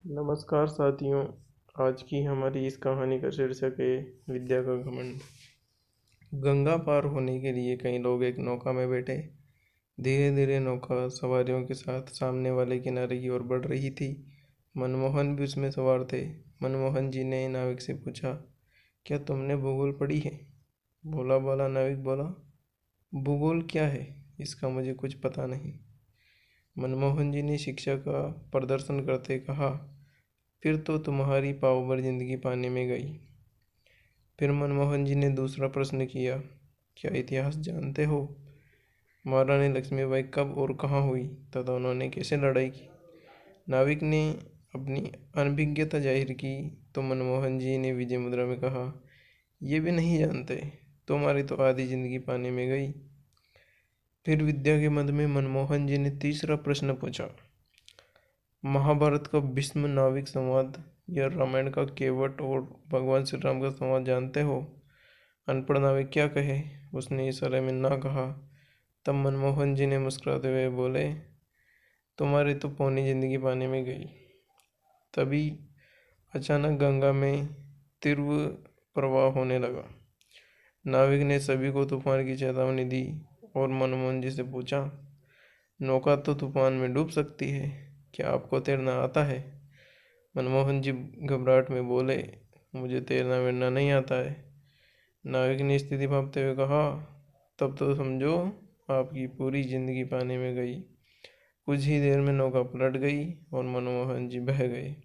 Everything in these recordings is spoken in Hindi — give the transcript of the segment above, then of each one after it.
नमस्कार साथियों। आज की हमारी इस कहानी का शीर्षक है विद्या का घमंड। गंगा पार होने के लिए कई लोग एक नौका में बैठे। धीरे धीरे नौका सवारियों के साथ सामने वाले किनारे की ओर बढ़ रही थी। मनमोहन भी उसमें सवार थे। मनमोहन जी ने नाविक से पूछा, क्या तुमने भूगोल पढ़ी है? भोला भाला नाविक बोला, भूगोल क्या है, इसका मुझे कुछ पता नहीं। मनमोहन जी ने शिक्षा का प्रदर्शन करते कहा, फिर तो तुम्हारी पाव भर जिंदगी पानी में गई। फिर मनमोहन जी ने दूसरा प्रश्न किया, क्या इतिहास जानते हो? महारानी लक्ष्मीबाई कब और कहाँ हुई तथा उन्होंने कैसे लड़ाई की? नाविक ने अपनी अनभिज्ञता जाहिर की तो मनमोहन जी ने विजय मुद्रा में कहा, ये भी नहीं जानते, तुम्हारी तो आधी जिंदगी पानी में गई। फिर विद्या के मद में मनमोहन जी ने तीसरा प्रश्न पूछा, महाभारत का भीष्म नाविक संवाद या रामायण का केवट और भगवान श्री राम का संवाद जानते हो? अनपढ़ नाविक क्या कहे, उसने इशारे में ना कहा। तब मनमोहन जी ने मुस्कुराते हुए बोले, तुम्हारी तो पौनी जिंदगी पानी में गई। तभी अचानक गंगा में तीव्र प्रवाह होने लगा। नाविक ने सभी को तूफान की चेतावनी दी और मनमोहन जी से पूछा, नौका तो तूफान में डूब सकती है, क्या आपको तैरना आता है? मनमोहन जी घबराहट में बोले, मुझे तैरना वैरना नहीं आता है। नाविक ने स्थिति भांपते हुए कहा, तब तो समझो आपकी पूरी जिंदगी पानी में गई। कुछ ही देर में नौका पलट गई और मनमोहन जी बह गए।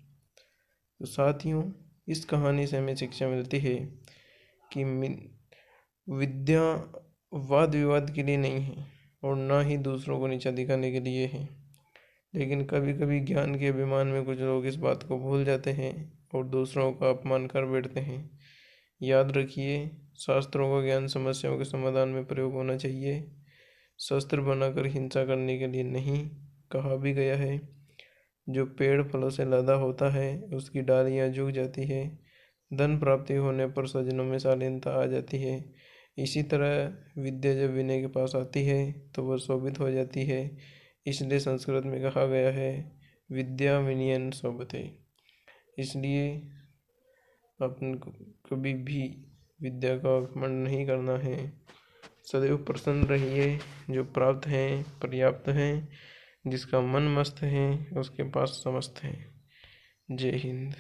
तो साथियों, इस कहानी से हमें शिक्षा मिलती है कि विद्या वाद विवाद के लिए नहीं है और ना ही दूसरों को नीचा दिखाने के लिए है। लेकिन कभी कभी ज्ञान के अभिमान में कुछ लोग इस बात को भूल जाते हैं और दूसरों का अपमान कर बैठते हैं। याद रखिए, शास्त्रों का ज्ञान समस्याओं के समाधान में प्रयोग होना चाहिए, शस्त्र बनाकर हिंसा करने के लिए नहीं। कहा भी गया है, जो पेड़ फलों से लदा होता है उसकी डालियां झुक जाती है। धन प्राप्ति होने पर सज्जनों में शालीनता आ जाती है। इसी तरह विद्या जब विनय के पास आती है तो वह शोभित हो जाती है। इसलिए संस्कृत में कहा गया है, विद्या विनयन शोभते। इसलिए अपन को कभी भी विद्या का घमंड नहीं करना है। सदैव प्रसन्न रहिए, जो प्राप्त है पर्याप्त है, जिसका मन मस्त है उसके पास समस्त है। जय हिंद।